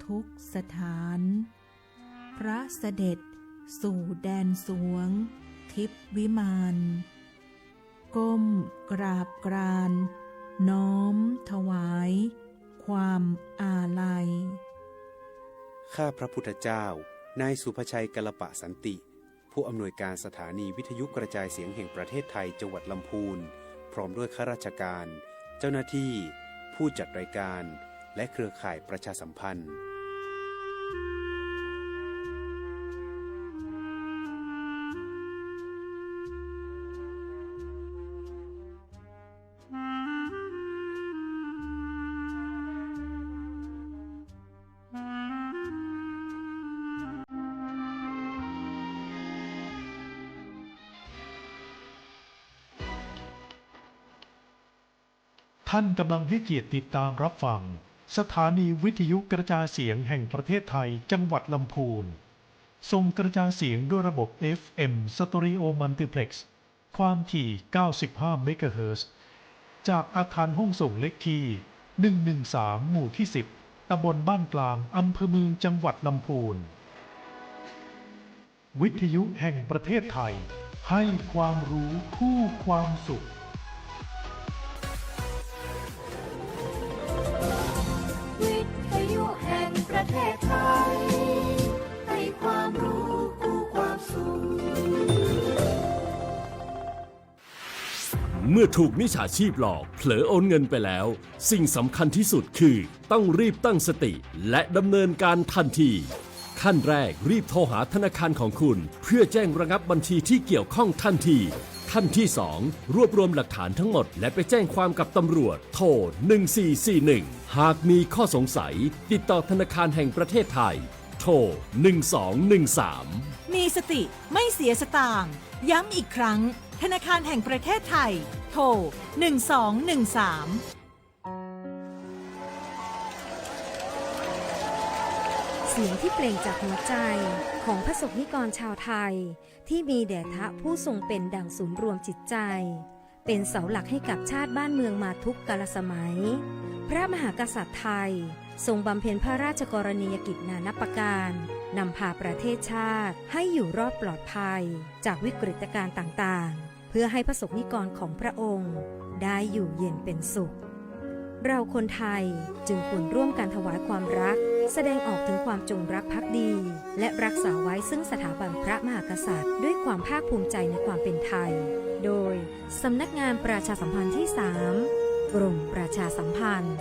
ทุกสถานพระเสด็จสู่แดนสวงทิพวิมานก้มกราบกรานน้อมถวายความอาลัยข้าพระพุทธเจ้านายสุภชัยกัลปะสันติผู้อำนวยการสถานีวิทยุกระจายเสียงแห่งประเทศไทยจังหวัดลำพูนพร้อมด้วยข้าราชการเจ้าหน้าที่ผู้จัดรายการและเครือข่ายประชาสัมพันธ์ท่านกำลังให้เกียรติติดตามรับฟังสถานีวิทยุกระจายเสียงแห่งประเทศไทยจังหวัดลำพูนส่งกระจายเสียงด้วยระบบ FM Stereo Multiplex ความถี่ 95 เมกะเฮิรตซ์ จากอาคารห้องส่งเลขที่ 113 หมู่ที่ 10 ตำบลบ้านกลางอำเภอเมืองจังหวัดลำพูนวิทยุแห่งประเทศไทยให้ความรู้คู่ความสุขประเทศไทยให้ความรู้คู่ความสุขเมื่อถูกมิจฉาชีพหลอกเผลอโอนเงินไปแล้วสิ่งสำคัญที่สุดคือต้องรีบตั้งสติและดำเนินการทันทีขั้นแรกรีบโทรหาธนาคารของคุณเพื่อแจ้งระงับบัญชีที่เกี่ยวข้องทันทีขั้นที่ 2 รวบรวมหลักฐานทั้งหมดและไปแจ้งความกับตำรวจโทร 1441 หากมีข้อสงสัยติดต่อธนาคารแห่งประเทศไทยโทร 1213 มีสติไม่เสียสตางค์ย้ำอีกครั้งธนาคารแห่งประเทศไทยโทร 1213เสียงที่เปล่งจากหัวใจของพระสงฆ์นิกรชาวไทยที่มีแด่พระผู้ทรงเป็นดั่งศูนย์รวมจิตใจเป็นเสาหลักให้กับชาติบ้านเมืองมาทุกกาลสมัยพระมหากษัตริย์ไทยทรงบำเพ็ญพระราชกรณียกิจนานับประการนำพาประเทศชาติให้อยู่รอดปลอดภัยจากวิกฤตการณ์ต่างๆเพื่อให้พระสงฆ์นิกรของพระองค์ได้อยู่เย็นเป็นสุขเราคนไทยจึงควรร่วมกันถวายความรักแสดงออกถึงความจงรักภักดีและรักษาไว้ซึ่งสถาบันพระมหากษัตริย์ด้วยความภาคภูมิใจในความเป็นไทยโดยสำนักงานประชาสัมพันธ์ที่ 3 กรมประชาสัมพันธ์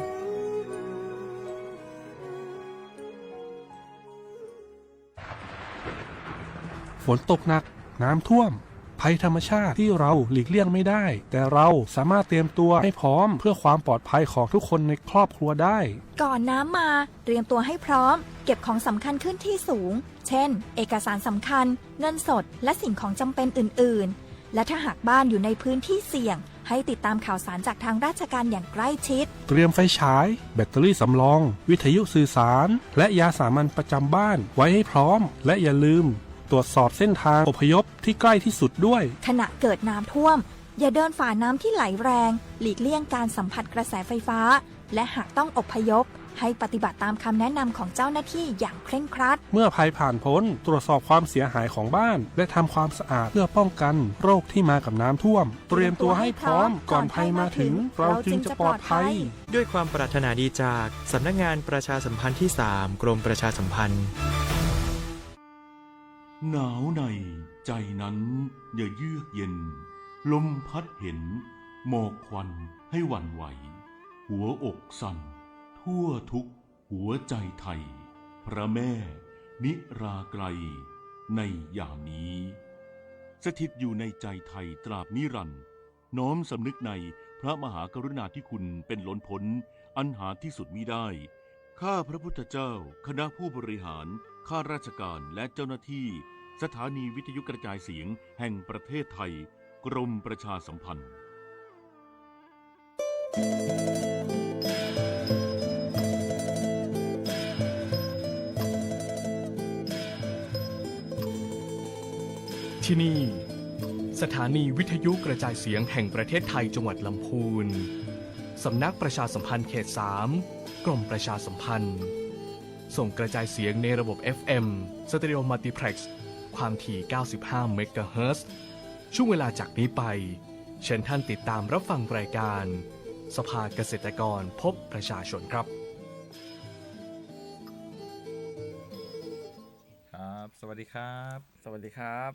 ฝนตกหนักน้ำท่วมภัยธรรมชาติที่เราหลีกเลี่ยงไม่ได้แต่เราสามารถเตรียมตัวให้พร้อมเพื่อความปลอดภัยของทุกคนในครอบครัวได้ก่อนน้ำมาเตรียมตัวให้พร้อมเก็บของสำคัญขึ้นที่สูงเช่นเอกสารสำคัญเงินสดและสิ่งของจำเป็นอื่นๆและถ้าหากบ้านอยู่ในพื้นที่เสี่ยงให้ติดตามข่าวสารจากทางราชการอย่างใกล้ชิดเตรียมไฟฉายแบตเตอรี่สำรองวิทยุสื่อสารและยาสามัญประจำบ้านไว้ให้พร้อมและอย่าลืมตรวจสอบเส้นทางอพยพที่ใกล้ที่สุดด้วยขณะเกิดน้ำท่วมอย่าเดินฝ่าน้ำที่ไหลแรงหลีกเลี่ยงการสัมผัสกระแสไฟฟ้าและหากต้องอพยพให้ปฏิบัติตามคำแนะนำของเจ้าหน้าที่อย่างเคร่งครัดเมื่อภัยผ่านพ้นตรวจสอบความเสียหายของบ้านและทำความสะอาดเพื่อป้องกันโรคที่มากับน้ำท่วมเตรียมตัวให้พร้อมก่อนภัยมาถึงเราจึงจะปลอดภัยด้วยความปรารถนาดีจากสำนักงานประชาสัมพันธ์ที่ 3 กรมประชาสัมพันธ์หนาวในใจนั้นอย่าเยือกเย็นลมพัดเห็นหมอกควันให้หวั่นไหวหัวอกสั่นทั่วทุกหัวใจไทยพระแม่นิราไกลในยามนี้สถิตอยู่ในใจไทยตราบนิรันดร์น้อมสำนึกในพระมหากรุณาธิคุณเป็นล้นพ้นอันหาที่สุดมิได้ข้าพระพุทธเจ้าคณะผู้บริหารข้าราชการและเจ้าหน้าที่สถานีวิทยุกระจายเสียงแห่งประเทศไทยกรมประชาสัมพันธ์ที่นี่สถานีวิทยุกระจายเสียงแห่งประเทศไทยจังหวัดลำพูนสำนักประชาสัมพันธ์เขต 3 กรมประชาสัมพันธ์ ส่งกระจายเสียงในระบบ FM Stereo Multiplex ความถี่ 95 เมกะเฮิรตซ์ ช่วงเวลาจากนี้ไปเชิญท่านติดตามรับฟังรายการสภาเกษตรกรพบประชาชนครับ ครับ สวัสดีครับ สวัสดีครับ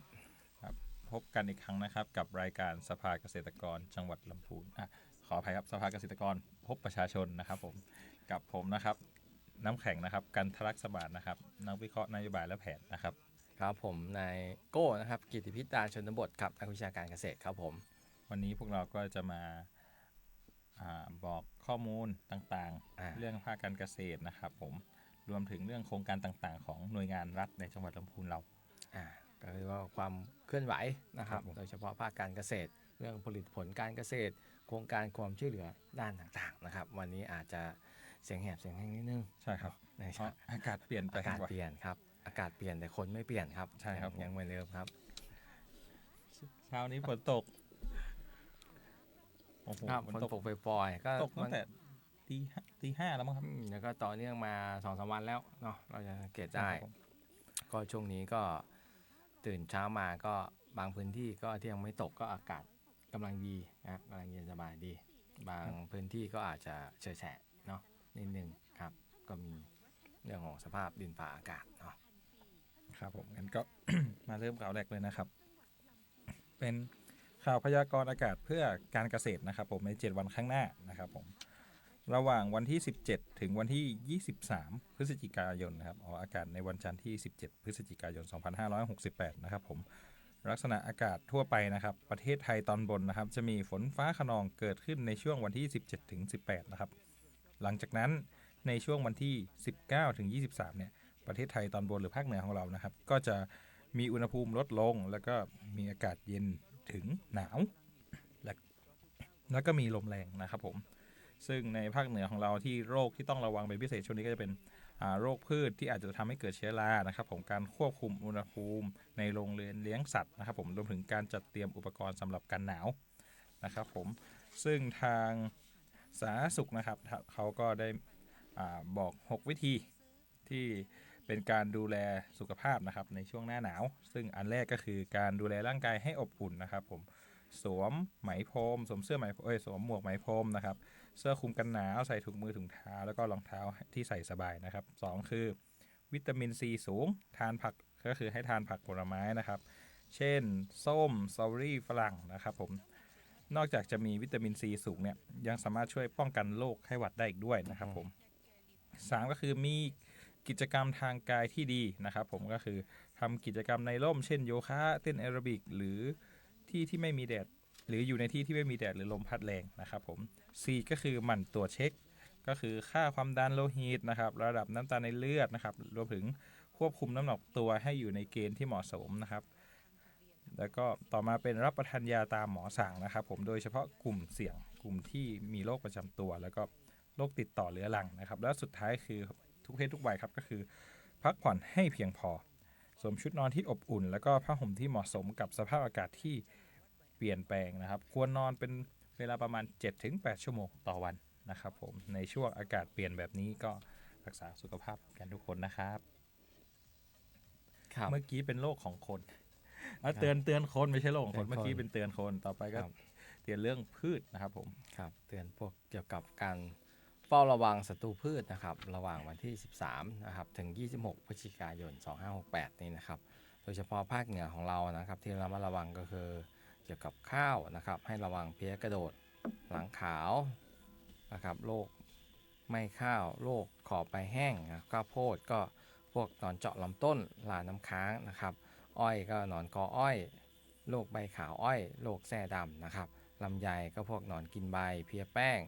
ครับ พบกันอีกครั้งนะครับกับรายการสภาเกษตรกรจังหวัดลำพูนขออภัยครับสภาเกษตรกรพบประชาชนนะครับผมกับผมนะครับน้ำแข็งนะครับกันทลักษณ์สบานนะครับนักวิเคราะห์นโยบายและแผนนะครับครับผมนายโก้นะครับกิตติพิตาชนบทครับนักวิชาการเกษตรครับผมวันนี้พวกเราก็จะมาบอกข้อมูลต่างๆเรื่องภาคการเกษตรนะครับผมรวมถึงเรื่องโครงการต่างๆของหน่วยงานรัฐในจังหวัดลำพูนเราก็คือว่าความเคลื่อนไหวนะครับโดยเฉพาะภาคการเกษตรเรื่องผลิตผลการเกษตรโครงการความช่วยเหลือด้านต่างๆนะครับวันนี้อาจจะเสียงแหบเสียงแห้งนิดนึงใช่ครับเพราะอากาศเปลี่ยนไปอากาศเปลี่ยนครับอากาศเปลี่ยนแต่คนไม่เปลี่ยนครับใช่ครับยังเหมือนเดิมครับเช้านี้ฝนตกฝนตกปล่อยๆก็ตกตั้งแต่ตีห้าแล้วมั้งครับแล้วก็ต่อเนื่องมา 2-3 วันแล้วเนาะเราจะสังเกตได้ก็ช่วงนี้ก็ตื่นเช้ามาก็บางพื้นที่ก็ที่ยังไม่ตกก็อากาศกำลังดีนะครับกำลังเย็นสบายดีบางพื้นที่ก็อาจจะเฉยแฉะเนาะนิดนึงครับก็มีเรื่องของสภาพดินฟ้าอากาศเนาะครับผมงั้นก็ มาเริ่มข่าวแรกเลยนะครับเป็นข่าวพยากรณ์อากาศเพื่อการเกษตรนะครับผมใน7วันข้างหน้านะครับผมระหว่างวันที่17ถึงวันที่23พฤศจิกายนนะครับออกอากาศในวันจันทร์ที่17พฤศจิกายน2568นะครับผมลักษณะอากาศทั่วไปนะครับประเทศไทยตอนบนนะครับจะมีฝนฟ้าคะนองเกิดขึ้นในช่วงวันที่17ถึง18นะครับหลังจากนั้นในช่วงวันที่19ถึง23เนี่ยประเทศไทยตอนบนหรือภาคเหนือของเรานะครับก็จะมีอุณหภูมิลดลงแล้วก็มีอากาศเย็นถึงหนาวแล้วก็มีลมแรงนะครับผมซึ่งในภาคเหนือของเราที่โรคที่ต้องระวังเป็นพิเศษช่วงนี้ก็จะเป็นโรคพืชที่อาจจะทำให้เกิดเชื้อรานะครับผมการควบคุมอุณหภูมิในโรงเรือนเลี้ยงสัตว์นะครับผมรวมถึงการจัดเตรียมอุปกรณ์สำหรับกันหนาวนะครับผมซึ่งทางสาธารณสุขนะครับเขาก็ได้บอก6วิธีที่เป็นการดูแลสุขภาพนะครับในช่วงหน้าหนาวซึ่งอันแรกก็คือการดูแลร่างกายให้อบอุ่นนะครับผมสวมไหมพรมสวมเสื้อไหมสวมหมวกไหมพรมนะครับเสื้อคลุมกันหนาวใส่ถุงมือถุงเท้าแล้วก็รองเท้าที่ใส่สบายนะครับ2คือวิตามินซีสูงทานผักก็คือให้ทานผักผลไม้นะครับเช่นส้มสตรอเบอรี่ฝรั่งนะครับผมนอกจากจะมีวิตามินซีสูงเนี่ยยังสามารถช่วยป้องกันโรคไข้หวัดได้อีกด้วยนะครับผม3ก็คือมีกิจกรรมทางกายที่ดีนะครับผมก็คือทำกิจกรรมในร่มเช่นโยคะเต้นแอโรบิกหรือที่ไม่มีแดดหรืออยู่ในที่ที่ไม่มีแดดหรือลมพัดแรงนะครับผม4ก็คือหมั่นตรวจเช็คก็คือค่าความดันโลหิตนะครับระดับน้ำตาลในเลือดนะครับรวมถึงควบคุมน้ำหนักตัวให้อยู่ในเกณฑ์ที่เหมาะสมนะครับแล้วก็ต่อมาเป็นรับประทานยาตามหมอสั่งนะครับผมโดยเฉพาะกลุ่มเสี่ยงกลุ่มที่มีโรคประจำตัวแล้วก็โรคติดต่อเรื้อรังนะครับและสุดท้ายคือทุกเพศทุกวัยครับก็คือพักผ่อนให้เพียงพอสวมชุดนอนที่อบอุ่นแล้วก็ผ้าห่มที่เหมาะสมกับสภาพอากาศที่เปลี่ยนแปลงนะครับควรนอนเป็นเวลาประมาณ 7-8 ชั่วโมงต่อวันนะครับผมในช่วงอากาศเปลี่ยนแบบนี้ก็รักษาสุขภาพกันทุกคนนะครับเมื่อกี้เป็นโรคของคนเตือนคนไม่ใช่โรคของคนเมื่อกี้เป็นเตือนคนต่อไปก็เตือนเรื่องพืชนะครับผมครับเตือนพวกเกี่ยวกับการเฝ้าระวังศัตรูพืชนะครับระหว่างวันที่13นะครับถึง26พฤศจิกายน2568นี้นะครับโดยเฉพาะภาคเหนือของเรานะครับที่เรามาระวังก็คือเกี่ยวกับข้าวนะครับให้ระวังเพี้ยกระโดดหลังขาวนะครับโรคไม่ข้าวโรคขอบใบแห้งข้าวโพดก็พวกหนอนเจาะลำต้นลาน้ำค้างนะครับอ้อยก็หนอนกออ้อยโรคใบขาวอ้อยโรคแส้ดำนะครับลำไยก็พวกหนอนกินใบเพี้ยแป้ง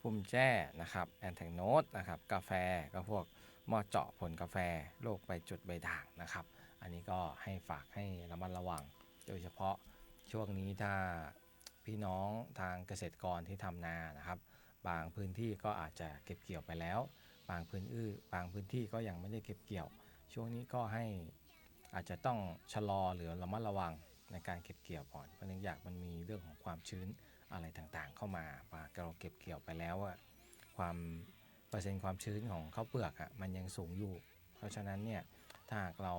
พุ่มแจ้นะครับแอนแทกโนสนะครับกาแฟก็พวกมอเจาะผลกาแฟโรคใบจุดใบด่างนะครับอันนี้ก็ให้ฝากให้ระมัดระวังโดยเฉพาะช่วงนี้ถ้าพี่น้องทางเกษตรกรที่ทำนานะครับบางพื้นที่ก็อาจจะเก็บเกี่ยวไปแล้วบางพื้นที่ก็ยังไม่ได้เก็บเกี่ยวช่วงนี้ก็ให้อาจจะต้องชะลอหรือระมัดระวังในการเก็บเกี่ยวก่อนเพราะเนื่องจากมันมีเรื่องของความชื้นอะไรต่างๆเข้ามาเราเก็บเกี่ยวไปแล้วความ เปอร์เซ็นต์ความชื้นของข้าวเปลือกมันยังสูงอยู่เพราะฉะนั้นเนี่ยถ้าหากเรา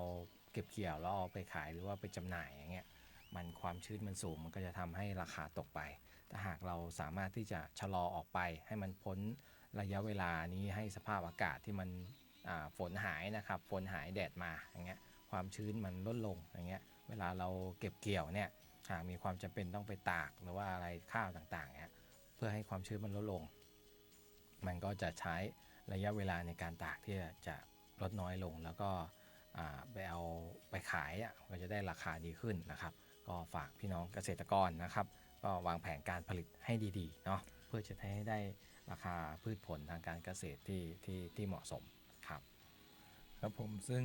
เก็บเกี่ยวแล้วเอาไปขายหรือว่าไปจำหน่ายอย่างเงี้ยมันความชื้นมันสูงมันก็จะทำให้ราคาตกไปถ้าหากเราสามารถที่จะชะลอออกไปให้มันพ้นระยะเวลานี้ให้สภาพอากาศที่มันฝนหายนะครับฝนหายแดดมาอย่างเงี้ยความชื้นมันลดลงอย่างเงี้ยเวลาเราเก็บเกี่ยวเนี่ยหากมีความจำเป็นต้องไปตากหรือว่าอะไรข้าวต่างๆเนี่ยเพื่อให้ความชื้นมันลดลงมันก็จะใช้ระยะเวลาในการตากที่จะลดน้อยลงแล้วก็ไปเอาไปขายก็จะได้ราคาดีขึ้นนะครับก็ฝากพี่น้องเกษตรกรนะครับก็วางแผนการผลิตให้ดีๆเนาะเพื่อจะให้ได้ราคาพืชผลทางการเกษตรที่เหมาะสมครับครับผมซึ่ง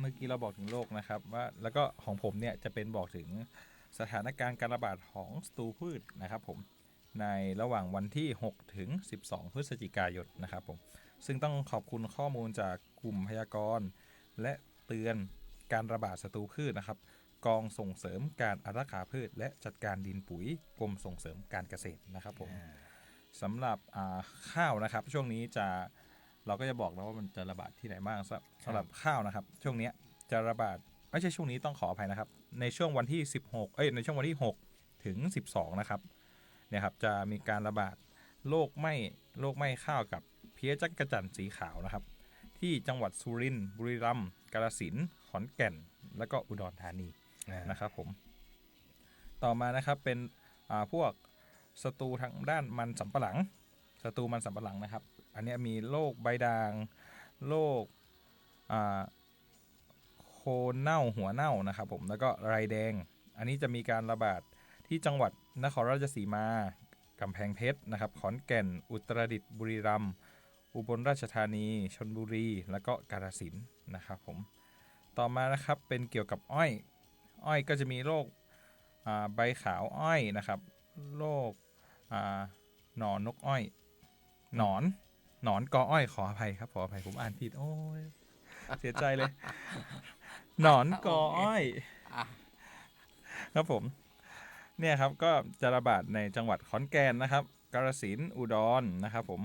เมื่อกี้เราบอกถึงโรคนะครับว่าแล้วก็ของผมเนี่ยจะเป็นบอกถึงสถานการณ์การระบาดของศัตรูพืชนะครับผมในระหว่างวันที่6ถึง12พฤศจิกายนนะครับผมซึ่งต้องขอบคุณข้อมูลจากกลุ่มพยากรณ์และเตือนการระบาดศัตรูพืชนะครับกองส่งเสริมการอารักขาพืชและจัดการดินปุ๋ยกรมส่งเสริมการเกษตรนะครับผมสำหรับข้าวนะครับช่วงนี้เราก็จะบอกนะว่ามันจะระบาดที่ไหนบ้างสำหรับข้าวนะครับช่วงนี้จะระบาดไม่ใช่ช่วงนี้ต้องขออภัยนะครับในช่วงวันที่ในช่วงวันที่6ถึง12นะครับเนี่ยครับจะมีการระบาดโรคไหม้ข้าวกับเพี้ยจักระจั่นสีขาวนะครับที่จังหวัดสุรินทร์บุรีรัมย์กาฬสินธุ์ขอนแก่นและก็อุดรธานีนะครับผมต่อมานะครับเป็นพวกศัตรูทางด้านมันสำปะหลังนะครับอันนี้มีโรคใบด่างโรคโคนเน่าหัวเน่านะครับผมแล้วก็ไรแดงอันนี้จะมีการระบาดที่จังหวัดนครราชสีมากำแพงเพชรนะครับขอนแก่นอุตรดิตถ์บุรีรัมย์อุบลราชธานีชลบุรีแล้วก็กาฬสินธุ์นะครับผมต่อมานะครับเป็นเกี่ยวกับอ้อยก็จะมีโรคใบขาวอ้อยนะครับโรคหนอนนกอ้อยหนอนกออ้อยขออภัยครับผมอ่านผิดโอ้ยเสียใจเลยหนอนกออ้อยครับผมเนี่ยครับก็จะระบาดในจังหวัดขอนแก่นนะครับกาฬสินธุ์อุดรนะครับผม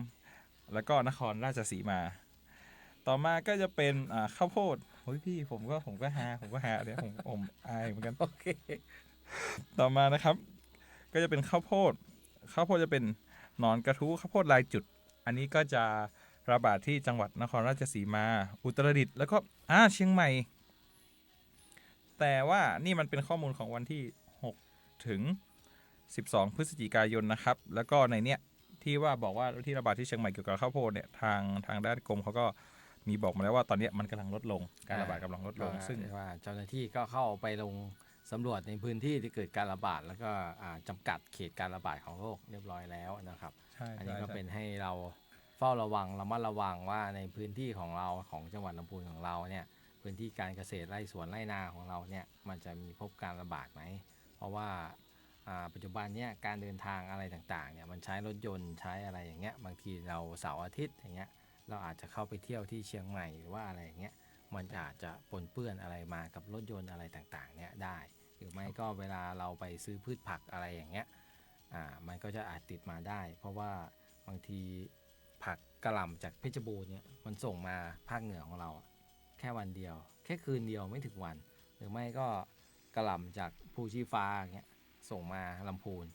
แล้วก็นครราชสีมาต่อมาก็จะเป็นข้าวโพดโอ้ยพี่ผมก็หาเดี๋ยวผมอายเหมือนกันโอเคต่อมานะครับก็จะเป็นข้าวโพดจะเป็นหนอนกระทู้ข้าวโพดลายจุดอันนี้ก็จะระบาดที่จังหวัดนครราชสีมาอุตรดิตถ์แล้วก็เชียงใหม่แต่ว่านี่มันเป็นข้อมูลของวันที่6ถึง12พฤศจิกายนนะครับแล้วก็ในเนี้ยที่ว่าบอกว่าที่ระบาดที่เชียงใหม่เกี่ยวกับข้าวโพดเนี่ยทางด้านกรมเขาก็มีบอกมาแล้วว่าตอนนี้มันกำลังลดลงการระบาดกำลังลดลงซึ่งว่าเจ้าหน้าที่ก็เข้าไปลงสำรวจในพื้นที่ที่เกิดการระบาดแล้วก็จำกัดเขตการระบาดของโรคเรียบร้อยแล้วนะครับอันนี้ก็เป็นให้เราเฝ้าระวังระมัดระวังว่าในพื้นที่ของเราของจังหวัดลำพูนของเราเนี่ยพื้นที่การเกษตรไร่สวนไร่นาของเราเนี่ยมันจะมีพบการระบาดไหมเพราะว่าปัจจุบันเนี่ยการเดินทางอะไรต่างๆเนี่ยมันใช้รถยนต์ใช้อะไรอย่างเงี้ยบางทีเราเสาร์อาทิตย์อย่างเงี้ยเราอาจจะเข้าไปเที่ยวที่เชียงใหม่หรือว่าอะไรอย่างเงี้ยมันอาจจะปนเปื้อนอะไรมากับรถยนต์อะไรต่างๆเนี่ยได้หรือไม่ก็เวลาเราไปซื้อพืชผักอะไรอย่างเงี้ยมันก็จะอาจติดมาได้เพราะว่าบางทีผักกระหล่ำจากเพชรบูรณ์เนี่ยมันส่งมาภาคเหนือของเราแค่วันเดียวแค่คืนเดียวไม่ถึงวันหรือไม่ก็กระหล่ำจากภูชีฟ้าอย่างเงี้ยส่งมาลำพูน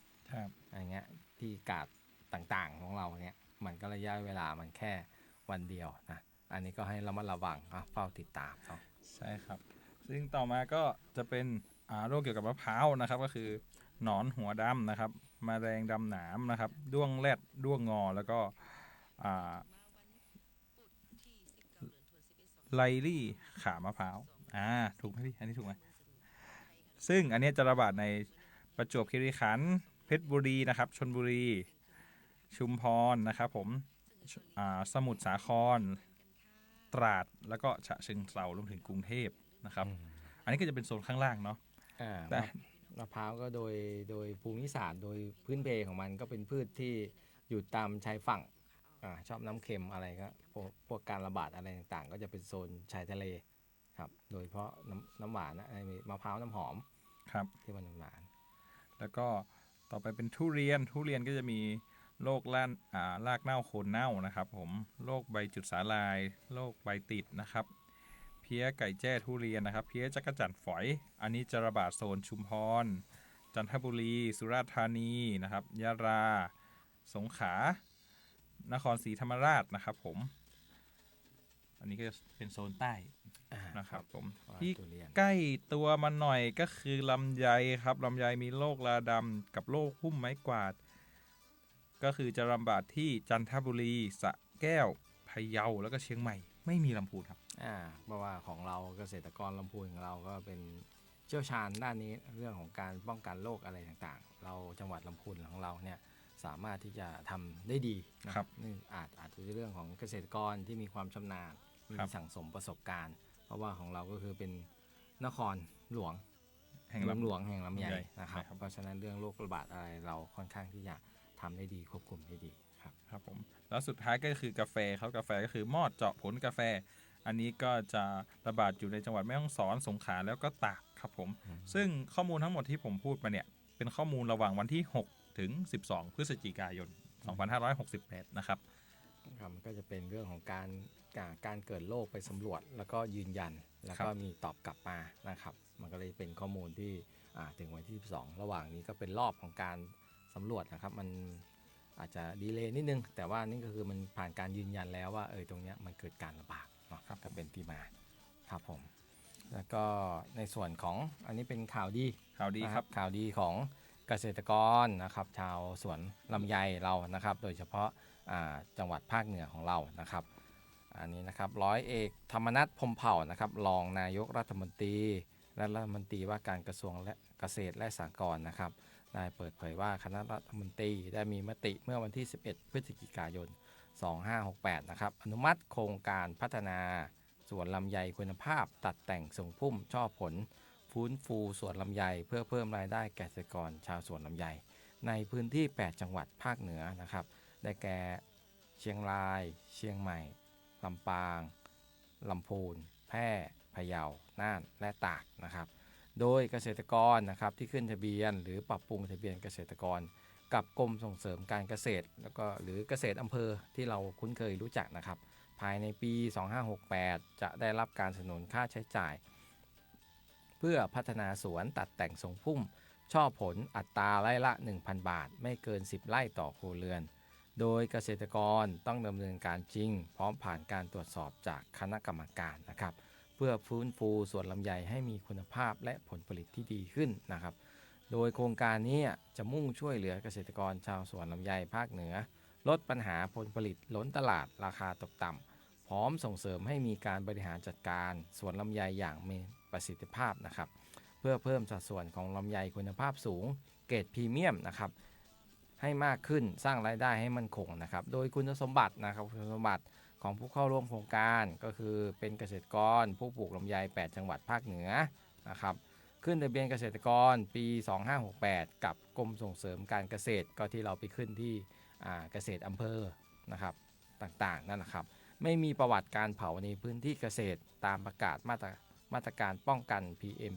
อะไรเงี้ยที่กาดต่างๆของเราเนี่ยมันก็ระยะเวลามันแค่วันเดียวนะอันนี้ก็ให้ระมัดระวังเฝ้าติดตามใช่ครับซึ่งต่อมาก็จะเป็นโรคเกี่ยวกับมะพร้าวนะครับก็คือหนอนหัวดำนะครับแมลงดำหนามนะครับด้วงแรดด้วงงอแล้วก็ไลลี่ขามะพร้าวถูกไหมพี่อันนี้ถูกไหมซึ่งอันนี้จะระบาดในประจวบคีรีขันธ์เพชรบุรีนะครับชลบุรีชุมพรนะครับผมสมุทรสาครตราดแล้วก็ฉะเชิงเทรารวมถึงกรุงเทพนะครับอันนี้ก็จะเป็นโซนข้างล่างเนาะแต่มะพร้าวก็โดยภูมิศาสตร์โดยพื้นเพของมันก็เป็นพืชที่อยู่ตามชายฝั่งชอบน้ำเค็มอะไรก็พวกการระบาดอะไรต่างๆก็จะเป็นโซนชายทะเลครับโดยเฉพาะน้ำหวานมะพร้าวน้ำหอมครับที่มันหวานแล้วก็ต่อไปเป็นทุเรียนก็จะมี โรครากเน่าโคนเน่านะครับผมโรคใบจุดสาลายโรคใบติดนะครับเพี้ยไก่แจ้ทุเรียนนะครับเพี้ยจักรจั่นฝอยอันนี้จะระบาดโซนชุมพรจันทบุรีสุราษฎร์ธานีนะครับยะลาสงขลานครศรีธรรมราชนะครับผมอันนี้ก็เป็นโซนใต้นะครับผมที่ใกล้ตัวมันหน่อยก็คือลำไยครับลำไยมีโรคราดำกับโรคหุ้มไม้กวาดก็คือจะระบาดที่จันทบุรีสระแก้วพะเยาแล้วก็เชียงใหม่ไม่มีลำพูนครับเพราะว่าของเราเกษตรกรลำพูนของเราก็เป็นเชี่ยวชาญด้านนี้เรื่องของการป้องกันโรคอะไรต่างๆเราจังหวัดลำพูนของเราเนี่ยสามารถที่จะทำได้ดีนะครับนี่อาจจะเป็นเรื่องของเกษตรกรที่มีความชำนาญมีสั่งสมประสบการณ์เพราะว่าของเราก็คือเป็นนครหลวงแห่งลำไยนะครับเพราะฉะนั้นเรื่องโรคระบาดอะไรเราค่อนข้างที่จะทำได้ดีควบคุมได้ดีครับผมแล้วสุดท้ายก็คือกาแฟกาแฟก็คือมอดเจาะผลกาแฟอันนี้ก็จะระบาดอยู่ในจังหวัดแม่ฮ่องสอนสงขลาแล้วก็ตากครับผมซึ่งข้อมูลทั้งหมดที่ผมพูดมาเนี่ยเป็นข้อมูลระหว่างวันที่6ถึง12พฤศจิกายน2568นะครับก็จะเป็นเรื่องของการเกิดโรคไปสำรวจแล้วก็ยืนยันแล้วก็มีตอบกลับมานะครับมันก็เลยเป็นข้อมูลที่ถึงวันที่12ระหว่างนี้ก็เป็นรอบของการสำรวจนะครับมันอาจจะดีเลย์นิดนึงแต่ว่านี่ก็คือมันผ่านการยืนยันแล้วว่าตรงนี้มันเกิดการระบาดนะครับก็เป็นที่มาครับผมแล้วก็ในส่วนของอันนี้เป็นข่าวดีครับข่าวดีของเกษตรกรนะครับชาวสวนลำไยเรานะครับโดยเฉพาะจังหวัดภาคเหนือของเรานะครับอันนี้นะครับร้อยเอกธรรมนัส พรหมเผ่านะครับรองนายกรัฐมนตรีและรัฐมนตรีว่าการกระทรวงและเกษตรและสหกรณ์นะครับได้เปิดเผยว่าคณะรัฐมนตรีได้มีมติเมื่อวันที่11พฤศจิกายน2568นะครับอนุมัติโครงการพัฒนาสวนลำไยคุณภาพตัดแต่งส่งพุ่มช่อผลฟื้นฟูสวนลำไยเพื่อเพิ่มรายได้แก่เกษตรกรชาวสวนลำไยในพื้นที่8จังหวัดภาคเหนือนะครับได้แก่เชียงรายเชียงใหม่ลำปางลำพูนแพร่พะเยาน่านและตากนะครับโดยเกษตรกรนะครับที่ขึ้นทะเบียนหรือปรับปรุงทะเบียนเกษตรกรกับกรมส่งเสริมการเกษตรแล้วก็หรือเกษตรอำเภอที่เราคุ้นเคยรู้จักนะครับภายในปี2568จะได้รับการสนับสนุนค่าใช้จ่ายเพื่อพัฒนาสวนตัดแต่งทรงพุ่มช่อผลอัตราไร่ละ 1,000 บาทไม่เกิน10ไร่ต่อครัวเรือนโดยเกษตรกรต้องดำเนินการจริงพร้อมผ่านการตรวจสอบจากคณะกรรมการนะครับเพื่อฟื้นฟูสวนลำไยให้มีคุณภาพและผลผลิตที่ดีขึ้นนะครับโดยโครงการนี้จะมุ่งช่วยเหลือเกษตรกรชาวสวนลำไยภาคเหนือลดปัญหาผลผลิตล้นตลาดราคาตกต่ำพร้อมส่งเสริมให้มีการบริหารจัดการสวนลำไยอย่างมีประสิทธิภาพนะครับเพื่อเพิ่มสัดส่วนของลำไยคุณภาพสูงเกรดพรีเมียมนะครับให้มากขึ้นสร้างรายได้ให้มั่นคงนะครับโดยคุณสมบัตินะครับคุณสมบัติของผู้เข้าร่วมโครงการก็คือเป็นเกษตรกรผู้ปลูกลำไย8จังหวัดภาคเหนือนะครับขึ้นทะเบียนเกษตรกรปี2568กับกรมส่งเสริมการเกษตรก็ที่เราไปขึ้นที่เกษตรอำเภอนะครับต่างๆนั่นนะครับไม่มีประวัติการเผาในพื้นที่เกษตรตามประกาศมาตรการป้องกัน PM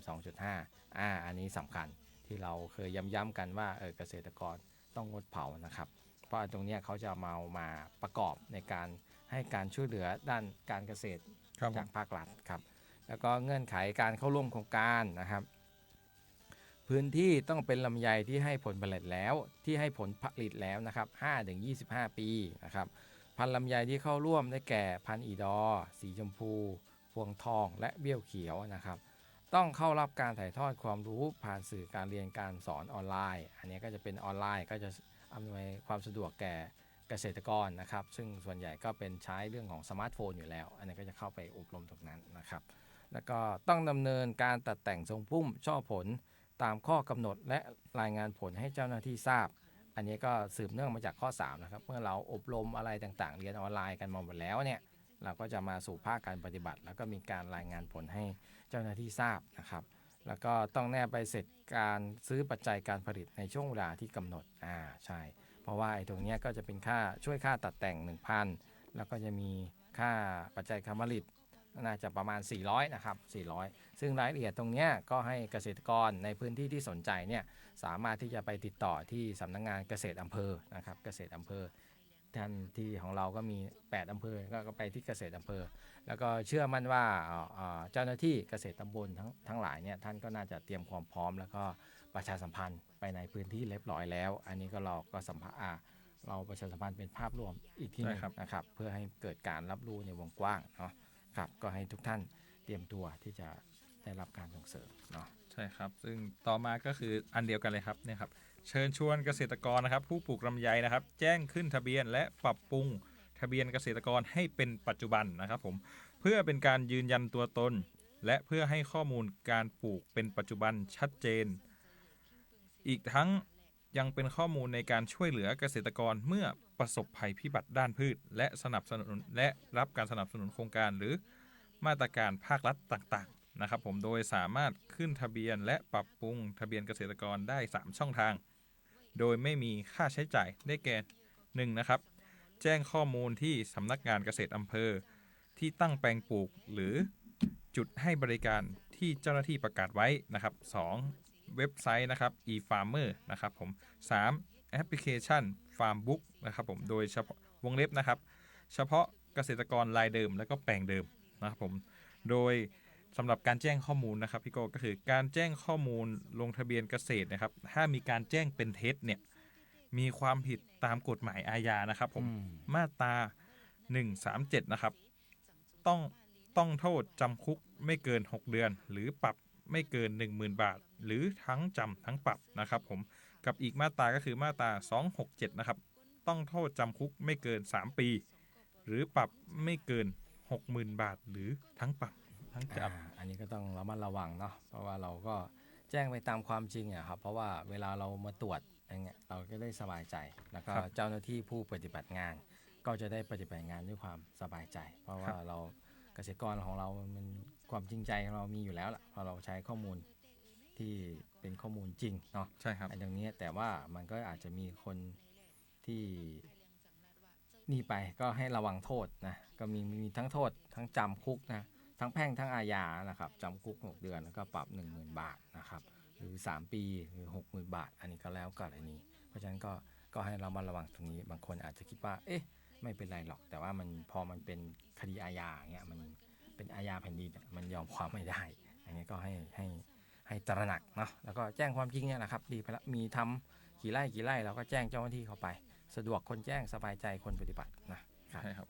2.5 อันนี้สำคัญที่เราเคยย้ำๆกันว่าเกษตรกรต้องงดเผานะครับเพราะตรงนี้เขาจะมาประกอบในการให้การช่วยเหลือด้านการเกษตรจากภาครัฐครับแล้วก็เงื่อนไขการเข้าร่วมโครงการนะครับพื้นที่ต้องเป็นลำไยที่ให้ผลผลิตแล้วนะครับ 5-25 ปีนะครับพันธุ์ลำไยที่เข้าร่วมได้แก่พันธุ์อีดอสีชมพูพวงทองและเบี้ยวเขียวนะครับต้องเข้ารับการถ่ายทอดความรู้ผ่านสื่อการเรียนการสอนออนไลน์อันนี้ก็จะเป็นออนไลน์ก็จะอำนวยความสะดวกแก่เกษตรกรนะครับซึ่งส่วนใหญ่ก็เป็นใช้เรื่องของสมาร์ทโฟนอยู่แล้วอันนี้ก็จะเข้าไปอบรมตรงนั้นนะครับแล้วก็ต้องดำเนินการตัดแต่งทรงพุ่มช่อผลตามข้อกำหนดและรายงานผลให้เจ้าหน้าที่ทราบอันนี้ก็สืบเนื่องมาจากข้อ3นะครับเมื่อเราอบรมอะไรต่างๆเรียนออนไลน์กันมาหมดแล้วเนี่ยเราก็จะมาสู่ภาคการปฏิบัติแล้วก็มีการรายงานผลให้เจ้าหน้าที่ทราบนะครับแล้วก็ต้องแนบใบเสร็จการซื้อปัจจัยการผลิตในช่วงเวลาที่กำหนดใช่เพราะว่าไอ้ตรงนี้ก็จะเป็นค่าช่วยค่าตัดแต่ง 1,000 แล้วก็จะมีค่าปัจจัยการผลิต น่าจะประมาณ400นะครับ400ซึ่งรายละเอียดตรงเนี้ยก็ให้เกษตรกรในพื้นที่ที่สนใจเนี่ยสามารถที่จะไปติดต่อที่สำนักงานเกษตรอำเภอนะครับเกษตรอำเภอท่านที่ของเราก็มี8อำเภอก็ไปที่เกษตรอำเภอแล้วก็เชื่อมั่นว่าเจ้าหน้าที่เกษตรตำบลทั้งหลายเนี่ยท่านก็น่าจะเตรียมความพร้อมแล้วก็ประชาสัมพันธ์ไปในพื้นที่เรียบร้อยแล้วอันนี้ก็เราก็เราประชาสัมพันธ์เป็นภาพรวมอีกที่หนึงนะครับเพื่อให้เกิดการรับรู้ในวงกว้างเนาะครับก็ให้ทุกท่านเตรียมตัวที่จะได้รับการส่งเสริมเนาะใช่ครับซึ่งต่อมาก็คืออันเดียวกันเลยครับเนี่ยครับเชิญชวนเกษตรกรนะครับผู้ปลูกลำไยนะครับแจ้งขึ้นทะเบียนและปรับปรุงทะเบียนเกษตรกรให้เป็นปัจจุบันนะครับผมเพื่อเป็นการยืนยันตัวตนและเพื่อให้ข้อมูลการปลูกเป็นปัจจุบันชัดเจนอีกทั้งยังเป็นข้อมูลในการช่วยเหลือเกษตรกรเมื่อประสบภัยพิบัติด้านพืชและสนับสนุนและรับการสนับสนุนโครงการหรือมาตรการภาครัฐต่างๆนะครับผมโดยสามารถขึ้นทะเบียนและปรับปรุงทะเบียนเกษตรกรได้3ช่องทางโดยไม่มีค่าใช้จ่ายได้แก่1นะครับแจ้งข้อมูลที่สำนักงานเกษตรอำเภอที่ตั้งแปลงปลูกหรือจุดให้บริการที่เจ้าหน้าที่ประกาศไว้นะครับ2เว็บไซต์นะครับ e-farmer นะครับผม3แอปพลิเคชัน farmbook นะครับผมโดยเฉพาะวงเล็บนะครับเฉพาะเกษตรกรรายเดิมและก็แปลงเดิมนะครับผมโดยสำหรับการแจ้งข้อมูลนะครับพี่โก้ก็คือการแจ้งข้อมูลลงทะเบียนเกษตรนะครับถ้ามีการแจ้งเป็นเท็จเนี่ยมีความผิดตามกฎหมายอาญานะครับผมมาตรา137นะครับต้องโทษจำคุกไม่เกิน6เดือนหรือปรับไม่เกิน 10,000 บาทหรือทั้งจำทั้งปรับนะครับผมกับอีกมาตราก็คือมาตรา267นะครับต้องโทษจำคุกไม่เกิน3ปีหรือปรับไม่เกิน 60,000 บาทหรือทั้งปรับทั้งจำอันนี้ก็ต้องระมัดระวังเนาะเพราะว่าเราก็แจ้งไปตามความจริงอะครับเพราะว่าเวลาเรามาตรวจอย่างเงี้ยเราก็ได้สบายใจแล้วก็เจ้าหน้าที่ผู้ปฏิบัติงานก็จะได้ปฏิบัติงานด้วยความสบายใจเพราะว่าเราเกษตรกรของเรามันความจริงใจของเรามีอยู่แล้วล่ะพอเราใช้ข้อมูลที่เป็นข้อมูลจริงเนาะใช่ครับอันนี้แต่ว่ามันก็อาจจะมีคนที่นี่ไปก็ให้ระวังโทษนะก็มีทั้งโทษทั้งจำคุกนะทั้งแพ่งทั้งอาญานะครับจำคุก6เดือนแล้วก็ปรับ 10,000 บาทนะครับหรือ3ปีหรือ 60,000 บาทอันนี้ก็แล้วกรณีเพราะฉะนั้นก็ให้เรามาระวังตรงนี้บางคนอาจจะคิดว่าเอ๊ะไม่เป็นไรหรอกแต่ว่าพอมันเป็นคดีอาญาเงี้ยมันเป็นอาญาแผ่นดินมันยอมความไม่ได้อันนี้ก็ให้ตระหนักเนาะแล้วก็แจ้งความจริงเนี่ยนะครับดีไปแล้วมีทำกี่ไร่เราก็แจ้งเจ้าหน้าที่เขาไปสะดวกคนแจ้งสบายใจคนปฏิบัตินะใช่ครับ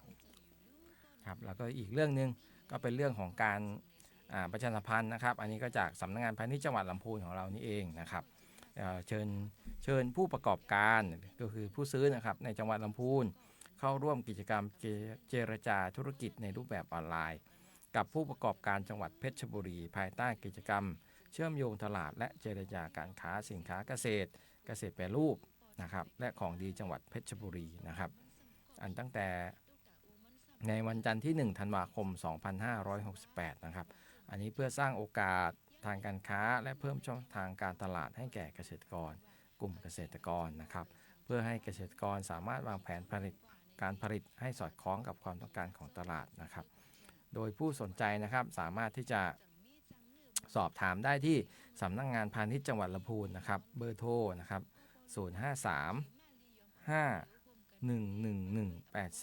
ครับแล้วก็อีกเรื่องนึงก็เป็นเรื่องของการประชาสัมพันธ์นะครับอันนี้ก็จากสำนักงานพาณิชย์จังหวัดลำพูนของเรานี่เองนะครับเชิญผู้ประกอบการก็คือผู้ซื้อนะครับในจังหวัดลำพูนเข้าร่วมกิจกรรมเจรจาธุรกิจในรูปแบบออนไลน์กับผู้ประกอบการจังหวัดเพชรบุรีภายใต้กิจกรรมเชื่อมโยงตลาดและเจรจาการค้าสินค้าเกษตรแปรรูปนะครับและของดีจังหวัดเพชรบุรีนะครับอันตั้งแต่ในวันจันทร์ที่1ธันวาคม2568นะครับอันนี้เพื่อสร้างโอกาสทางการค้าและเพิ่มช่องทางการตลาดให้แก่เกษตรกรกลุ่มเกษตรกรนะครับเพื่อให้เกษตรกรสามารถวางแผนการผลิตให้สอดคล้องกับความต้องการของตลาดนะครับโดยผู้สนใจนะครับสามารถที่จะสอบถามได้ที่สำนักงานพาณิชย์จังหวัดลำพูนนะครับเบอร์โทรนะครับ053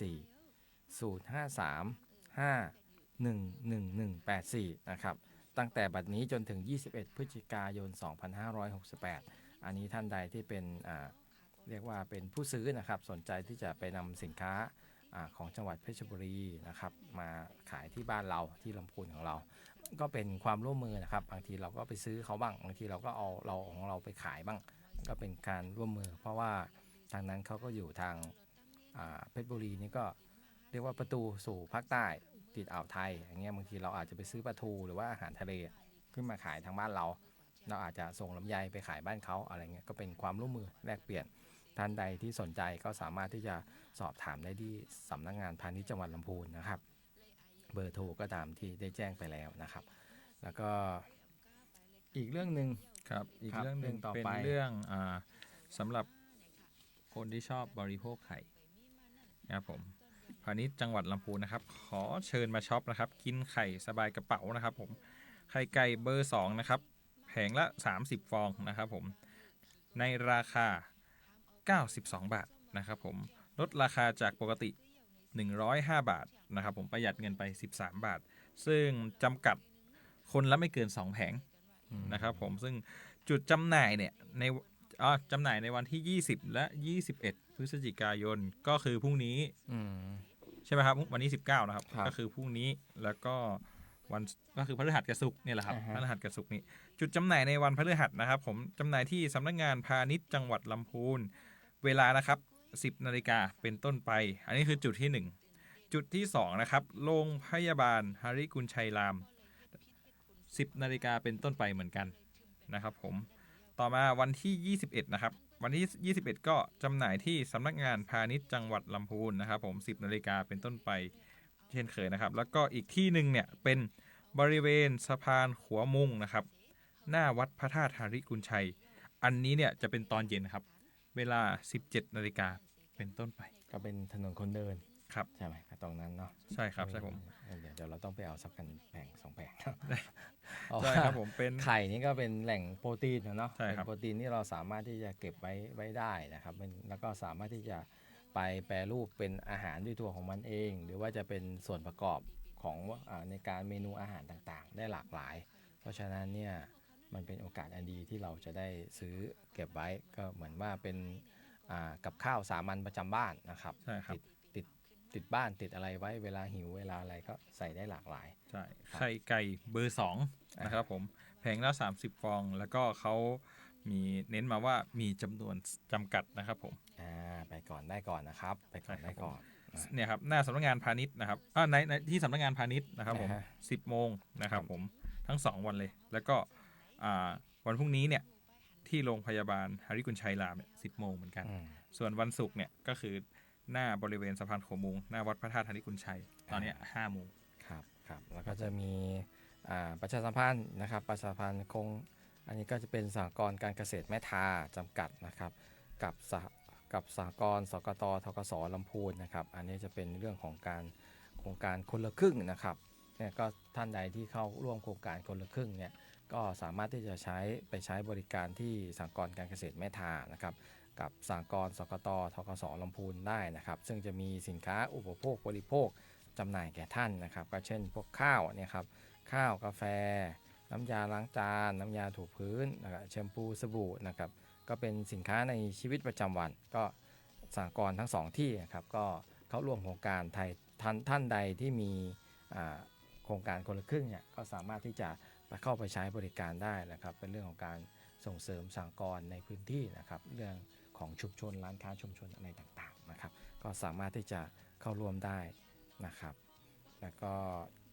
5111184 053-5111184 นะครับตั้งแต่บัดนี้จนถึง21พฤศจิกายน2568อันนี้ท่านใดที่เป็นเรียกว่าเป็นผู้ซื้อนะครับสนใจที่จะไปนำสินค้าของจังหวัดเพชรบุรีนะครับมาขายที่บ้านเราที่ลำพูนของเราก็เป็นความร่วมมือนะครับบางทีเราก็ไปซื้อเขาบ้างบางทีเราก็เอาของเราไปขายบ้างก็เป็นการร่วมมือเพราะว่าทางนั้นเขาก็อยู่ทางเพชรบุรีนี่ก็เรียกว่าประตูสู่ภาคใต้ติดอ่าวไทยอย่างเงี้ยบางทีเราอาจจะไปซื้อปลาทูหรือว่าอาหารทะเลขึ้นมาขายทางบ้านเราอาจจะส่งลำไยไปขายบ้านเขาอะไรเงี้ยก็เป็นความร่วมมือแลกเปลี่ยนท่านใดที่สนใจก็สามารถที่จะสอบถามได้ที่สำนักงานพาณิชย์จังหวัดลำพูนนะครับเบอร์โทรก็ตามที่ได้แจ้งไปแล้วนะครับแล้วก็อีกเรื่องนึงครับอีกเรื่องนึงเป็นเรื่องสำหรับคนที่ชอบบริโภคไข่นะครับผม พาณิชย์จังหวัดลำพูนนะครับขอเชิญมาช็อปนะครับกินไข่สบายกระเป๋านะครับผมไข่ไก่เบอร์2นะครับแผงละ30ฟองนะครับผมในราคา92บาทนะครับผมลดราคาจากปกติ105บาทนะครับผมประหยัดเงินไป13บาทซึ่งจำกัดคนละไม่เกิน2แผงนะครับผมซึ่งจุดจำหน่ายเนี่ยในจำหน่ายในวันที่20และ21พฤศจิกายนก็คือพรุ่งนี้ใช่ไหมครับวันนี้19นะครับก็คือพรุ่งนี้แล้วก็วันก็คือพฤหัสกับศุกร์เนี่ยแหละครับพฤหัสกับศุกร์นี้จุดจำหน่ายในวันพฤหัสนะครับผมจำหน่ายที่สำนักงานพาณิชย์จังหวัดลำพูนเวลานะครับ10 นาฬิกาเป็นต้นไปอันนี้คือจุดที่1จุดที่2นะครับโรงพยาบาลหริกุลชัยราม10 นาฬิกาเป็นต้นไปเหมือนกันนะครับผมต่อมาวันที่21นะครับวันที่21ก็จำหน่ายที่สำนักงานพาณิชย์จังหวัดลำพูนนะครับผม10 นาฬิกาเป็นต้นไปเช่นเคยนะครับแล้วก็อีกที่หนึ่งเนี่ยเป็นบริเวณสะพานขัวมุงนะครับหน้าวัดพระธาตุหริกุลชัยอันนี้เนี่ยจะเป็นตอนเย็นครับเวลา 17 นาฬิกาเป็นต้นไปก็เป็นถนนคนเดินครับใช่ไหมตรงนั้นเนาะใช่ครับใช่ผมเดี๋ยวเราต้องไปเอาสักกันแผง2แผงใช่ครับผมเป็นไข่นี่ก็เป็นแหล่งโปรตีนเนาะเป็นโปรตีนที่เราสามารถที่จะเก็บไว้ได้นะครับแล้วก็สามารถที่จะไปแปรรูปเป็นอาหารด้วยตัวของมันเองหรือว่าจะเป็นส่วนประกอบของในการเมนูอาหารต่างๆได้หลากหลายเพราะฉะนั้นเนี่ยมันเป็นโอกาสอันดีที่เราจะได้ซื้อเก็บไว้ก็เหมือนว่าเป็นกับข้าวสามัญประจำบ้านนะครับติดบ้านติดอะไรไว้เวลาหิวเวลาอะไรก็ใส่ได้หลากหลายใช่ไข่ไก่เบอร์2นะครับผมแผงละ30ฟองแล้วก็เขามีเน้นมาว่ามีจำนวนจำกัดนะครับผมไปก่อนได้ก่อนนะครับไปก่อนได้ก่อนเนี่ยครับหน้าสำนักงานพาณิชย์นะครับในที่สำนักงานพาณิชย์นะครับผม10 โมงนะครับผมทั้ง2วันเลยแล้วก็วันพรุ่งนี้เนี่ยที่โรงพยาบาลหริกุลชัยรามเนี่ย10 โมงเหมือนกันส่วนวันศุกร์เนี่ยก็คือหน้าบริเวณสะพานขัวมุงหน้าวัดพระธาตุหริกุลชัยตอนนี้5 โมงครับแล้วก็จะมีประชาสัมพันธ์นะครับประชาสัมพันธ์อันนี้ก็จะเป็นสหกรณ์การเกษตรแม่ทาจำกัดนะครับกับสหกรณ์สกต.ธกส.ลำพูนนะครับอันนี้จะเป็นเรื่องของการโครงการคนละครึ่งนะครับเนี่ยก็ท่านใดที่เข้าร่วมโครงการคนละครึ่งเนี่ยก็สามารถที่จะไปใช้บริการที่สหกรณ์การเกษตรแม่ทานะครับกับสหกรณ์สกต.ธกส.ลำพูนได้นะครับซึ่งจะมีสินค้าอุปโภคบริโภคจำหน่ายแก่ท่านนะครับก็เช่นพวกข้าวเนี่ยครับข้าวกาแฟน้ำยาล้างจานน้ำยาถูพื้นนะครับแชมพูสบู่นะครับก็เป็นสินค้าในชีวิตประจำวันก็สหกรณ์ทั้ง2ที่นะครับก็เข้าร่วมโครงการท่านใดที่มีโครงการคนละครึ่งเนี่ยก็สามารถที่จะเข้าไปใช้บริการได้นะครับเป็นเรื่องของการส่งเสริมสหกรณ์ในพื้นที่นะครับเรื่องของชุมชนร้านค้าชุมชนอะไรต่างๆนะครับก็สามารถที่จะเข้าร่วมได้นะครับแล้วก็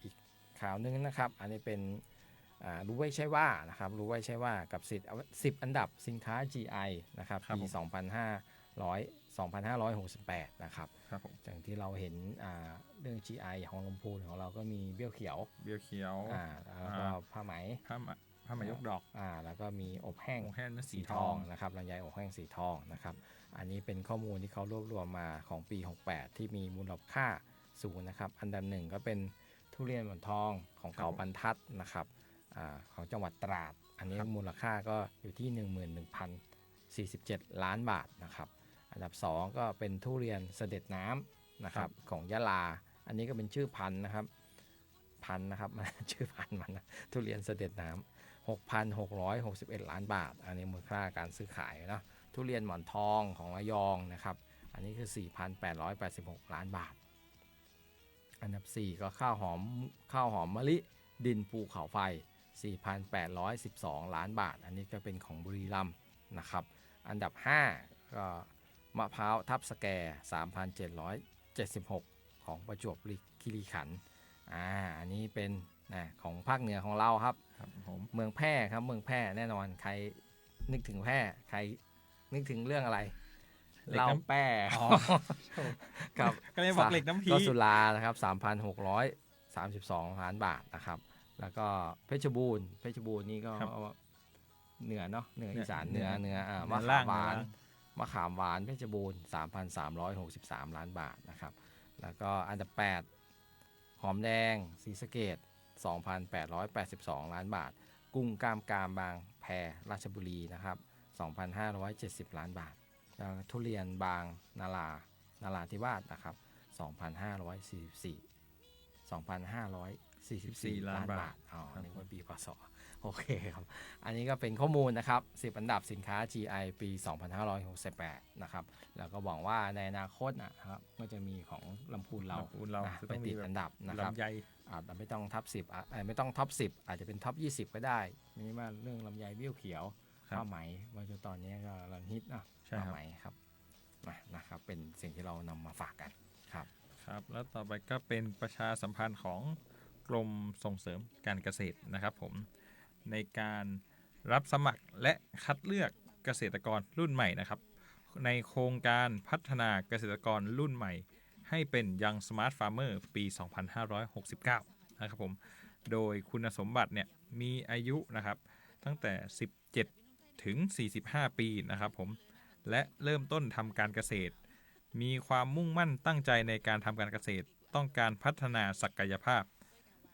อีกข่าวนึงนะครับอันนี้เป็นรู้ไว้ใช่ว่านะครับรู้ไว้ใช่ว่ากับ10 อันดับสินค้า GI นะครับปี2568นะครับอย่างที่เราเห็นเรื่อง GI ของลำพูนของเราก็มีเบี้ยวเขียวแล้วก็ผ้าไหมยกดอกแล้วก็มีอบแห้งสีทองนะครับลำไยอบแห้งสีทองนะครับอันนี้เป็นข้อมูลที่เขารวบรวมมาของปี68ที่มีมูลค่าสูงนะครับอันดับ1ก็เป็นทุเรียนหมอนทองของเขาบรรทัดนะครับของจังหวัดตราดอันนี้มูลค่าก็อยู่ที่ 11,047 ล้านบาทนะครับอันดับ2ก็เป็นทุเรียนเสด็จน้ำนะครับของยะลาอันนี้ก็เป็นชื่อพันธุ์นะครับชื่อพันธุ์มันนะทุเรียนเสด็จน้ำ 6,661 ล้านบาทอันนี้มูลค่าการซื้อขายนะทุเรียนหมอนทองของระยองนะครับอันนี้คือ 4,886 ล้านบาทอันดับ4ก็ข้าวหอมมะลิดินภูเขาไฟ 4,812 ล้านบาทอันนี้ก็เป็นของบุรีรัมย์นะครับอันดับ5ก็มะพร้าวทับสแก 3,776 ของประจวบคีรีขันธ์อันนี้เป็นของภาคเหนือของเราครับเมืองแพร่ครับเมืองแพร่แน่นอนใครนึกถึงแพร่ใครนึกถึงเรื่องอะไรเราแป้ครับก็เลยบอกเหล็กน้ำพีก็สุรานะครับ 3,632 ล้านบาทนะครับแล้วก็เพชรบูรณ์นี่ก็เหนือเนาะเหนืออีสานเหนือมะขามหวานเพชรบูรณ์ 3,363 ล้านบาทนะครับ แล้วก็อันดับ8หอมแดงศรีสะเกษ 2,882 ล้านบาทกุ้งกล้ามกรามบางแพราชบุรีนะครับ 2,570 ล้านบาทแล้วทุเรียนบางนาราธิวาสนะครับ 2,544 ล้านบาทอ๋ออันนี้ว่าปีพศโอเคครับอันนี้ก็เป็นข้อมูลนะครับ10อันดับสินค้า GI ปี 2568 นะครับแล้วก็หวังว่าในอนาคตนะครับก็จะมีของลำพูนเราไปติดอันดับนะครับอาจจะไม่ต้องท็อป10ไม่ต้องท็อป10อาจจะเป็นท็อป20ก็ได้นี่ว่าเรื่องลำไยเบี้ยวเขียวผ้าไหมว่าจะตอนนี้ก็กำลังฮิตนะผ้าไหมครับนะครับเป็นสิ่งที่เรานำมาฝากกันครับครับแล้วต่อไปก็เป็นประชาสัมพันธ์ของกรมส่งเสริมการเกษตรนะครับผมในการรับสมัครและคัดเลือกเกษตรกรรุ่นใหม่นะครับในโครงการพัฒนาเกษตรกรรุ่นใหม่ให้เป็น Young Smart Farmer ปี 2569 นะครับผมโดยคุณสมบัติเนี่ยมีอายุนะครับตั้งแต่ 17 ถึง 45 ปีนะครับผมและเริ่มต้นทำการเกษตรมีความมุ่งมั่นตั้งใจในการทำการเกษตรต้องการพัฒนาศักยภาพ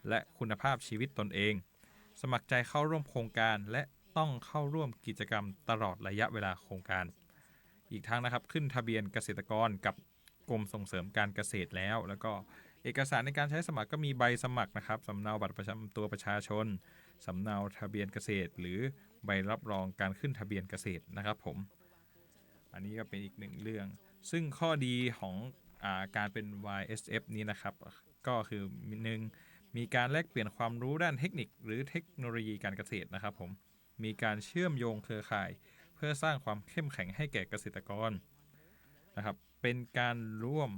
และคุณภาพชีวิตตนเองสมัครใจเข้าร่วมโครงการและต้องเข้าร่วมกิจกรรมตลอดระยะเวลาโครงการอีกทั้งนะครับขึ้นทะเบียนเกษตรกรกับกรมส่งเสริมการเกษตรแล้วก็เอกสารในการใช้สมัครก็มีใบสมัครนะครับสำเนาบัตรประจำตัวประชาชนสำเนาทะเบียนเกษตรหรือใบรับรองการขึ้นทะเบียนเกษตรนะครับผมอันนี้ก็เป็นอีกหนึ่งเรื่องซึ่งข้อดีของการเป็น YSF นี้นะครับก็คือมีการแลกเปลี่ยนความรู้ด้านเทคนิคหรือเทคโนโลยีการเกษตรนะครับผมมีการเชื่อมโยงเครือข่ายเพื่อสร้างความเข้มแข็งให้แก่เกษตรกรนะครับเป็นการร่วม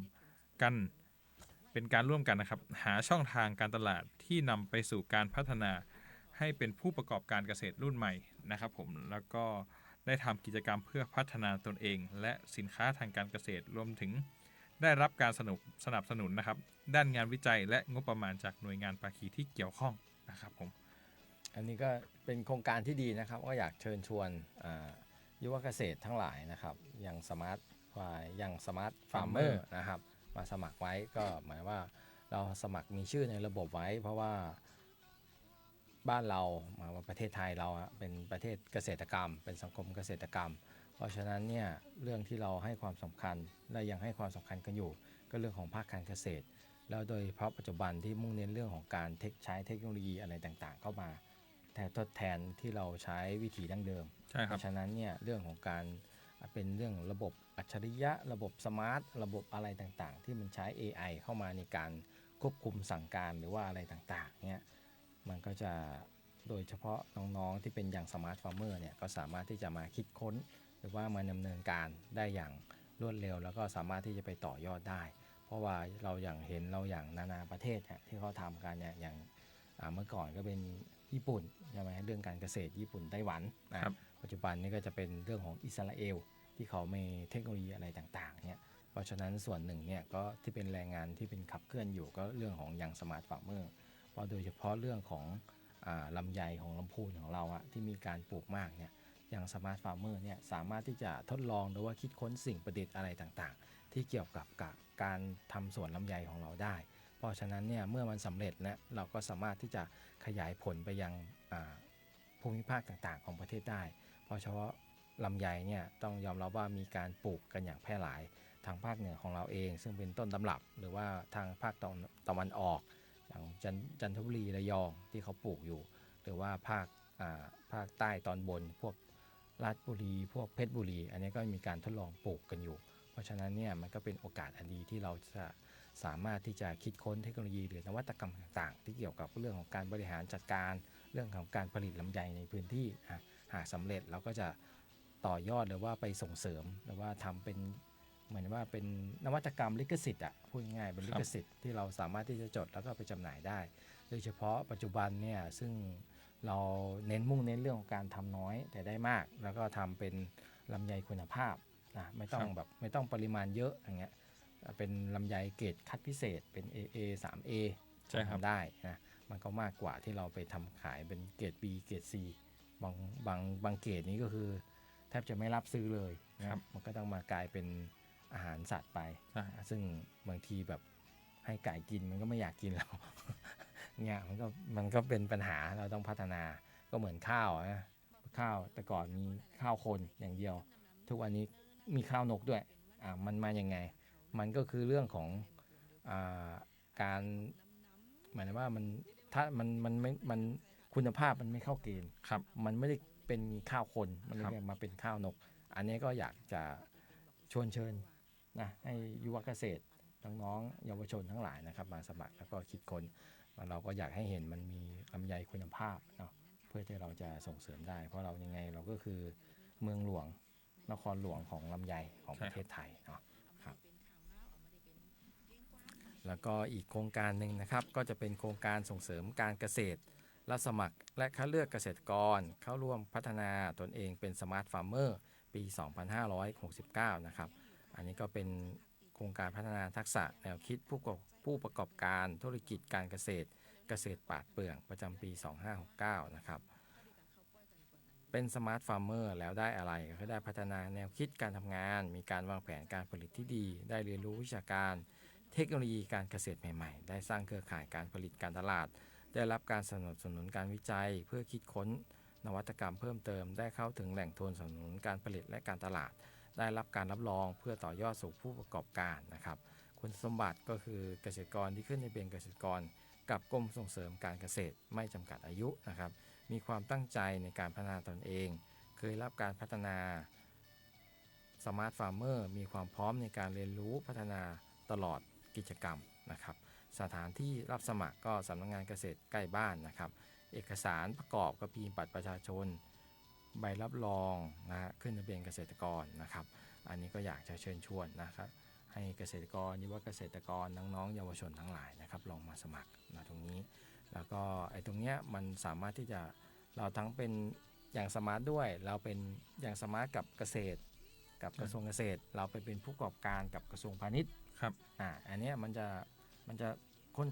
กันนะครับหาช่องทางการตลาดที่นำไปสู่การพัฒนาให้เป็นผู้ประกอบการเกษตรรุ่นใหม่นะครับผมแล้วก็ได้ทำกิจกรรมเพื่อพัฒนาตนเองและสินค้าทางการเกษตรรวมถึงได้รับการสนับสนุนนะครับด้านงานวิจัยและงบประมาณจากหน่วยงานภาคีที่เกี่ยวข้องนะครับผมอันนี้ก็เป็นโครงการที่ดีนะครับก็อยากเชิญชวนยุวเกษตรทั้งหลายนะครับอย่างสมาร์ทฟาร์มเมอร์นะครับมาสมัครไว้ก็หมายว่าเราสมัครมีชื่อในระบบไว้เพราะว่าบ้านเราประเทศไทยเราเป็นประเทศเกษตรกรรมเป็นสังคมเกษตรกรรมเพราะฉะนั้นเนี่ยเรื่องที่เราให้ความสำคัญและยังให้ความสำคัญกันอยู่ก็เรื่องของภาคการเกษตรแล้วโดยเฉพาะปัจจุบันที่มุ่งเน้นเรื่องของการใช้เทคโนโลยีอะไรต่างๆเข้ามาทดแทนที่เราใช้วิธีดั้งเดิมเพราะฉะนั้นเนี่ยเรื่องของการเป็นเรื่องระบบอัจฉริยะระบบสมาร์ทระบบอะไรต่างๆที่มันใช้ AI เข้ามาในการควบคุมสั่งการหรือว่าอะไรต่างๆเนี่ยมันก็จะโดยเฉพาะน้องๆที่เป็นอย่างสมาร์ทฟาร์มเมอร์เนี่ยก็สามารถที่จะมาคิดค้นหรือว่ามาดำเนินการได้อย่างรวดเร็วแล้วก็สามารถที่จะไปต่อยอดได้เพราะว่าเราอย่างนานาประเทศที่เขาทำกันเนี่ยอย่างเมื่อก่อนก็เป็นญี่ปุ่นใช่ไหมเรื่องการเกษตรญี่ปุ่นไต้หวันนะปัจจุบันนี้ก็จะเป็นเรื่องของอิสราเอลที่เขามีเทคโนโลยีอะไรต่างๆเนี่ยเพราะฉะนั้นส่วนหนึ่งเนี่ยก็ที่เป็นแรงงานที่เป็นขับเคลื่อนอยู่ก็เรื่องของยังสมาร์ทฟาร์มเมอร์เพราะโดยเฉพาะเรื่องของลำไยของลำพูนของเราที่มีการปลูกมากเนี่ยอย่างสมาร์ทฟาร์มเมอร์เนี่ยสามารถที่จะทดลองหรือว่าคิดค้นสิ่งประดิษฐ์อะไรต่างๆที่เกี่ยวกับการทำสวนลำไยของเราได้เพราะฉะนั้นเนี่ยเมื่อมันสำเร็จแล้วเราก็สามารถที่จะขยายผลไปยังภูมิภาคต่างๆของประเทศได้เพราะเฉพาะลำไยเนี่ยต้องยอมรับว่ามีการปลูกกันอย่างแพร่หลายทางภาคเหนือของเราเองซึ่งเป็นต้นตำรับหรือว่าทางภาคตะวันออกอย่างจันทบุรีระยองที่เขาปลูกอยู่หรือว่าภาคใต้ตอนบนพวกราชบุรีพวกเพชรบุรีอันนี้ก็มีการทดลองปลูกกันอยู่เพราะฉะนั้นเนี่ยมันก็เป็นโอกาสอันดีที่เราจะสามารถที่จะคิดค้นเทคโนโลยีหรือนวัตกรรมต่างๆที่เกี่ยวกับเรื่องของการบริหารจัดการเรื่องของการผลิตลำไยในพื้นที่หากสำเร็จเราก็จะต่อยอดหรือว่าไปส่งเสริมหรือว่าทำเป็นเหมือนว่าเป็นนวัตกรรมลิขสิทธิ์พูดง่ายๆเป็นลิขสิทธิ์ที่เราสามารถที่จะจดแล้วก็ไปจำหน่ายได้โดยเฉพาะปัจจุบันเนี่ยซึ่งเรามุ่งเน้นเรื่องของการทำน้อยแต่ได้มากแล้วก็ทำเป็นลำไยคุณภาพไม่ต้องปริมาณเยอะอย่างเงี้ยเป็นลำไยเกรดคัดพิเศษเป็น AA 3A ทำได้นะมันก็มากกว่าที่เราไปทำขายเป็นเกรด B เกรด C บางเกรดนี้ก็คือแทบจะไม่รับซื้อเลยนะครับมันก็ต้องมากลายเป็นอาหารสัตว์ไปซึ่งบางทีแบบ ให้ไก่กินมันก็ไม่อยากกินแล้ว เนี่ยมันก็เป็นปัญหาเราต้องพัฒนาก็เหมือนข้าวนะข้าวแต่ก่อนมีข้าวคนอย่างเดียวทุกวันนี้มีข้าวนกด้วยมันมายังไงมันก็คือเรื่องของการหมายถึงว่ามันถ้ามันคุณภาพมันไม่เข้าเกณฑ์ครับมันไม่ได้เป็นข้าวคนมันเลยมาเป็นข้าวนกอันนี้ก็อยากจะชวนเชิญนะให้ยุวเกษตรน้องๆเยาวชนทั้งหลายนะครับมาสมัครแล้วก็คิดค้นเราก็อยากให้เห็นมันมีลำไยคุณภาพเนาะเพื่อที่เราจะส่งเสริมได้เพราะเรายังไงเราก็คือเมืองหลวงนครหลวงของลำไยของประเทศไทยเนาะครับแล้วก็อีกโครงการหนึ่งนะครับก็จะเป็นโครงการส่งเสริมการเกษตรรับสมัครและคัดเลือกเกษตรกรเข้าร่วมพัฒนาตนเองเป็นสมาร์ทฟาร์มเมอร์ปี 2569 นะครับอันนี้ก็เป็นโครงการพัฒนาทักษะแนวคิดผู้ประกอบการธุรกิจการเกษตรปราดเปรื่องประจำปี 2569 นะครับเป็นสมาร์ทฟาร์มเมอร์แล้วได้อะไรก็ได้พัฒนาแนวคิดการทำงานมีการวางแผนการผลิตที่ดีได้เรียนรู้วิชาการเทคโนโลยีการเกษตรใหม่ๆได้สร้างเครือข่ายการผลิตการตลาดได้รับการสนับสนุนการวิจัยเพื่อคิดค้นนวัตกรรมเพิ่มเติมได้เข้าถึงแหล่งทุนสนับสนุนการผลิตและการตลาดได้รับการรับรองเพื่อต่อยอดสู่ผู้ประกอบการนะครับคุณสมบัติก็คือเกษตรกรที่ขึ้นทะเบียนเกษตรกรกับกรมส่งเสริมการเกษตรไม่จำกัดอายุนะครับมีความตั้งใจในการพัฒนาตนเองเคยรับการพัฒนาสมาร์ทฟาร์มเมอร์มีความพร้อมในการเรียนรู้พัฒนาตลอดกิจกรรมนะครับสถานที่รับสมัครก็สำนักงานเกษตรใกล้บ้านนะครับเอกสารประกอบก็มีบัตรประชาชนใบรับรองนะขึ้นทะเบียนเกษตรกรนะครับอันนี้ก็อยากจะเชิญชวนนะครับให้เกษตรกรยุวเกษตรกรน้องๆเยาวชนทั้งหลายนะครับลองมาสมัครนะตรงนี้แล้วก็ตรงเนี้ยมันสามารถที่จะเราทั้งเป็นอย่างสมาร์ทด้วยเราเป็นอย่างสมาร์ทกับเกษตรกับกระทรวงเกษตรเราไปเป็นผู้ประกอบการกับกระทรวงพาณิชย์ครับอันเนี้ยมันจะ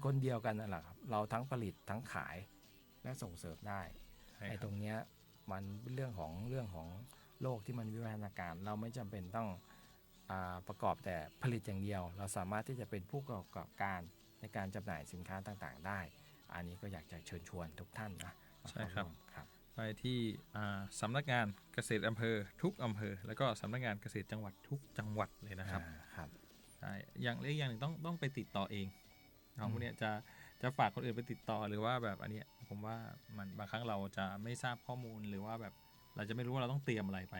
คนเดียวกันนั่นแหละครับเราทั้งผลิตทั้งขายและส่งเสริมได้ตรงเนี้ยมันเป็นเรื่องของโลกที่มันวิวัฒนาการเราไม่จำเป็นต้องประกอบแต่ผลิตอย่างเดียวเราสามารถที่จะเป็นผู้ประกอบการในการจำหน่ายสินค้าต่างๆได้อันนี้ก็อยากจะเชิญชวนทุกท่านนะใช่ครับไปที่สำนักงานเกษตรอำเภอทุกอำเภอแล้วก็สำนักงานเกษตรจังหวัดทุกจังหวัดเลยนะครับใช่อย่างเล็กอย่างหนึ่งต้องไปติดต่อเองน้องพวกนี้จะฝากคนอื่นไปติดต่อหรือว่าแบบอันนี้ผมว่ามันบางครั้งเราจะไม่ทราบข้อมูลหรือว่าแบบเราจะไม่รู้ว่าเราต้องเตรียมอะไรไป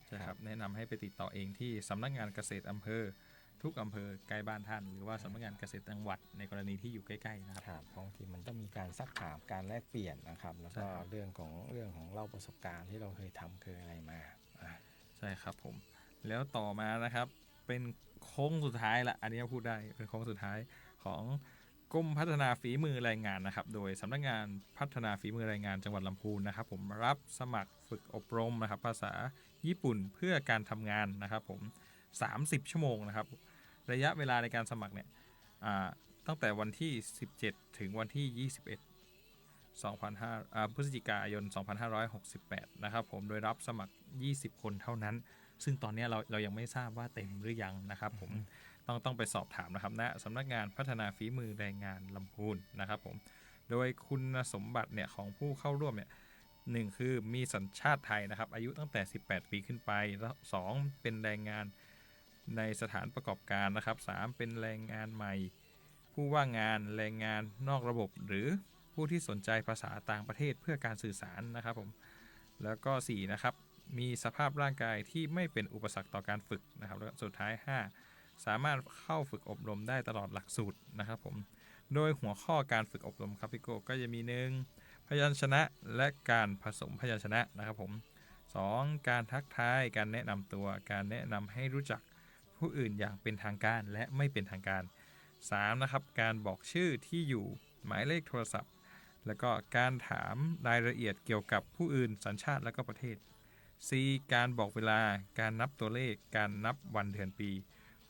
ใช่ครับแนะนำให้ไปติดต่อเองที่สำนักงานเกษตรอำเภอทุกอำเภอใกล้บ้านท่านหรือว่าสำนักงานเกษตรจังหวัดในกรณีที่อยู่ใกล้ๆนะครับบางทีมันต้องมีการซักถามการแลกเปลี่ยนนะครับแล้วก็เรื่องของเล่าประสบการณ์ที่เราเคยทำเคยอะไรมาใช่ครับผมแล้วต่อมานะครับเป็นโค้งสุดท้ายละอันนี้พูดได้เป็นโค้งสุดท้ายของกรมพัฒนาฝีมือแรงงานนะครับโดยสำนักงานพัฒนาฝีมือแรงงานจังหวัดลำพูนนะครับผมรับสมัครฝึกอบรมนะครับภาษาญี่ปุ่นเพื่อการทำงานนะครับผม30 ชั่วโมงนะครับระยะเวลาในการสมัครเนี่ยตั้งแต่วันที่17ถึงวันที่21พฤศจิกายน 2568นะครับผมโดยรับสมัคร20 คนเท่านั้นซึ่งตอนนี้เรายังไม่ทราบว่าเต็มหรือยังนะครับผมต้องไปสอบถามนะครับณสำนักงานพัฒนาฝีมือแรงงานลำพูนนะครับผมโดยคุณสมบัติเนี่ยของผู้เข้าร่วมเนี่ย1คือมีสัญชาติไทยนะครับอายุตั้งแต่18 ปีขึ้นไปแล้ว2เป็นแรงงานในสถานประกอบการนะครับ3เป็นแรงงานใหม่ผู้ว่างงานแรงงานนอกระบบหรือผู้ที่สนใจภาษาต่างประเทศเพื่อการสื่อสารนะครับผมแล้วก็4นะครับมีสภาพร่างกายที่ไม่เป็นอุปสรรคต่อการฝึกนะครับแล้วสุดท้าย5สามารถเข้าฝึกอบรมได้ตลอดหลักสูตรนะครับผมโดยหัวข้อการฝึกอบรมครับพี่โก้ก็จะมี1พยัญชนะและการผสมพยัญชนะนะครับผม2การทักทายการแนะนำตัวการแนะนำให้รู้จักผู้อื่นอย่างเป็นทางการและไม่เป็นทางการ3นะครับการบอกชื่อที่อยู่หมายเลขโทรศัพท์แล้วก็การถามรายละเอียดเกี่ยวกับผู้อื่นสัญชาติและก็ประเทศ 4การบอกเวลาการนับตัวเลขการนับวันเดือนปี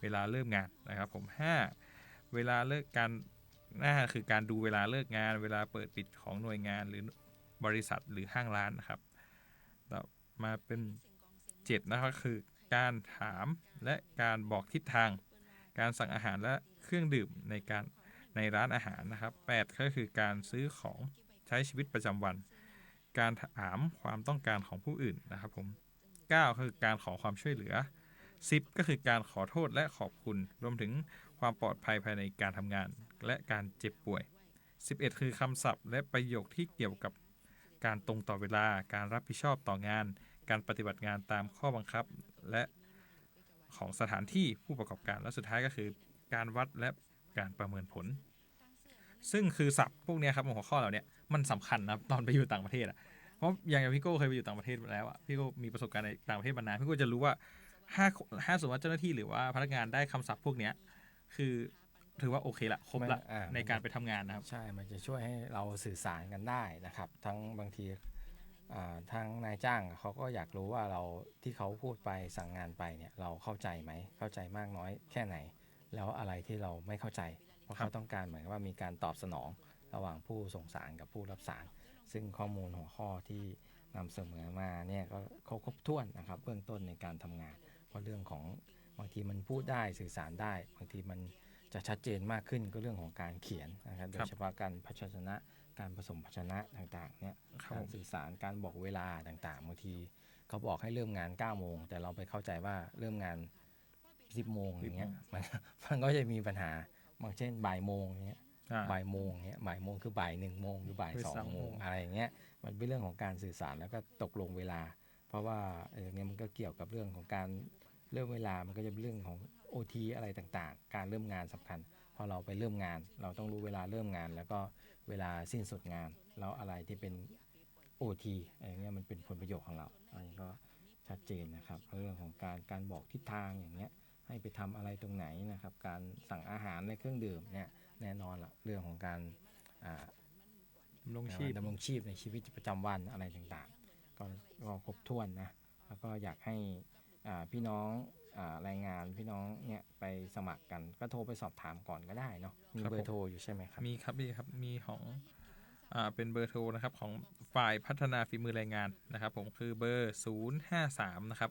เวลาเริ่มงานนะครับผม5เวลาเลิกการคือการดูเวลาเลิกงานเวลาเปิดปิดของหน่วยงานหรือบริษัทหรือห้างร้านนะครับต่อมาเป็น7นะครับคือการถามและการบอกทิศทางการสั่งอาหารและ เครื่องดื่มในร้านอาหารนะครับ8ก็คือการซื้อของใช้ชีวิตประจำวัน การถามความต้องการของผู้อื่นนะครับผม9ก็คือการขอความช่วยเหลือ10ก็คือการขอโทษและขอบคุณรวมถึงความปลอดภัยภายในการทำงานและการเจ็บป่วย11คือคำศัพท์และประโยคที่เกี่ยวกับการตรงต่อเวลาการรับผิดชอบต่องานการปฏิบัติงานตามข้อบังคับและของสถานที่ผู้ประกอบการและสุดท้ายก็คือการวัดและการประเมินผลซึ่งคือศัพท์พวกนี้ครับหัวข้อเหล่านี้มันสำคัญนะตอนไปอยู่ต่างประเทศเพราะอย่างพี่โก้เคยไปอยู่ต่างประเทศมาแล้วพี่โก้มีประสบการณ์ในต่างประเทศมานานพี่โก้จะรู้ว่าถ้าสมมติว่าเจ้าหน้าที่หรือว่าพนักงานได้คำศัพท์พวกนี้คือถือว่าโอเคละครบละในการไปทำงานนะครับใช่มันจะช่วยให้เราสื่อสารกันได้นะครับทั้งบางทีทั้งนายจ้างเขาก็อยากรู้ว่าเราที่เขาพูดไปสั่งงานไปเนี่ยเราเข้าใจไหมเข้าใจมากน้อยแค่ไหนแล้วอะไรที่เราไม่เข้าใจเพราะเขาต้องการเหมือนว่ามีการตอบสนองระหว่างผู้ส่งสารกับผู้รับสารซึ่งข้อมูลหัวข้อที่นำเสนอมาเนี่ยก็ครบถ้วนนะครับเบื้องต้นในการทำงานเพราะเรื่องของบางทีมันพูดได้สื่อสารได้บางทีมันจะชัดเจนมากขึ้นก็เรื่องของการเขียนนะครับโดยเฉพาะการพยัญชนะการผสมพยัญชนะต่างๆเนี่ยการสื่อสารการบอกเวลาต่างๆบางทีเขาบอกให้เริ่มงาน9 โมงแต่เราไปเข้าใจว่าเริ่มงาน10 โมงอย่างเงี้ยมันก็จะมีปัญหาบางเช่นบ่ายโมงเงี้ยบ่ายโมงเงี้ยบ่ายโมงคือบ่าย1 โมงหรือบ่าย2 โมงอะไรอย่างเงี้ยมันเป็นเรื่องของการสื่อสารแล้วก็ตกลงเวลาเพราะว่าอย่างเงี้ยมันก็เกี่ยวกับเรื่องของการเริ่มเวลามันก็จะเป็นเรื่องของ OT อะไรต่างๆการเริ่มงานสำคัญพอเราไปเริ่มงานเราต้องรู้เวลาเริ่มงานแล้วก็เวลาสิ้นสุดงานแล้วอะไรที่เป็น OT อะไรเงี้ยมันเป็นผลประโยชน์ของเราอันนี้ก็ชัดเจนนะครับเรื่องของการบอกทิศทางอย่างเงี้ยให้ไปทำอะไรตรงไหนนะครับการสั่งอาหารในเครื่องดื่มเนี่ยแน่นอนละเรื่องของการดำรงชีพในชีวิตประจำวันอะไรต่างๆก็ครบถ้วนนะแล้วก็อยากให้พี่น้องรายงานพี่น้องเนี่ยไปสมัครกันก็โทรไปสอบถามก่อนก็ได้เนาะมีเบอร์โทรอยู่ใช่ไหมครับมีครับมีของเป็นเบอร์โทรนะครับของฝ่ายพัฒนาฝีมือแรงงานนะครับผมคือเบอร์053นะครับ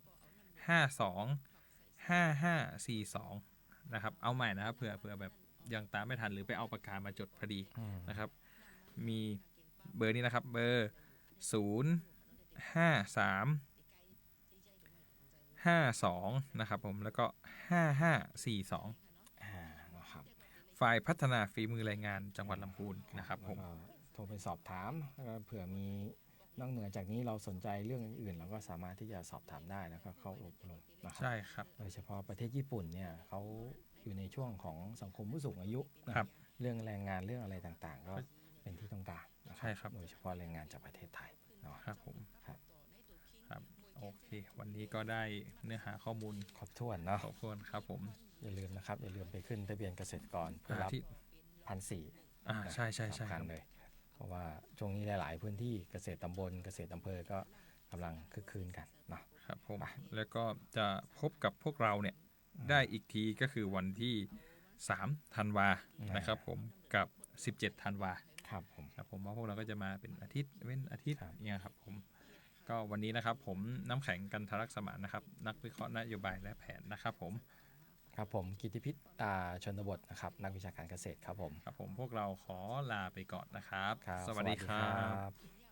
525542นะครับเอาใหม่นะครับเผื่อแบบยังตามไม่ทันหรือไปเอาปากกามาจดพอดีนะครับมีเบอร์นี้นะครับเบอร์05352นะครับผมแล้วก็5542นะครับฝ่ายพัฒนาฝีมือแรงงานจังหวัดลำพูนนะครับผมโทรไปสอบถามเผื่อมีนอกเหนือจากนี้เราสนใจเรื่องอื่นๆเราก็สามารถที่จะสอบถามได้แล้วก็เข้าอบรมนะครับใช่ครับโดยเฉพาะประเทศญี่ปุ่นเนี่ยเขาอยู่ในช่วงของสังคมผู้สูงอายุนะครับเรื่องแรงงานเรื่องอะไรต่างๆก็เป็นที่ต้องการใช่ครับโดยเฉพาะแรงงานจากประเทศไทยครับผมครับโอเควันนี้ก็ได้เนื้อหาข้อมูลครบถ้วนเนาะครบถ้วนครับผมอย่าลืมนะครับอย่าลืมไปขึ้นทะเบียนเกษตรกรเพื่อรับ1,400ใช่สำคัญเลยเพราะว่าช่วงนี้หลายๆพื้นที่เกษตรตำบลเกษตรอำเภอก็กำลังคึกคืนกันนะครับผมแล้วก็จะพบกับพวกเราเนี่ยได้อีกทีก็คือวันที่3 ธันวานะครับผมกับ17 ธันวาครับผมว่าพวกเราก็จะมาเป็นอาทิตย์เว้นอาทิตย์เนี่ยครับผมก็วันนี้นะครับผมน้ำแข็งกันทรักษ์สมานนะครับนักวิเคราะห์นโยบายและแผนนะครับผมครับผมกิติพิษชนบทนะครับนักวิชาการเกษตรครับผมพวกเราขอลาไปก่อนนะครับสวัสดีครับ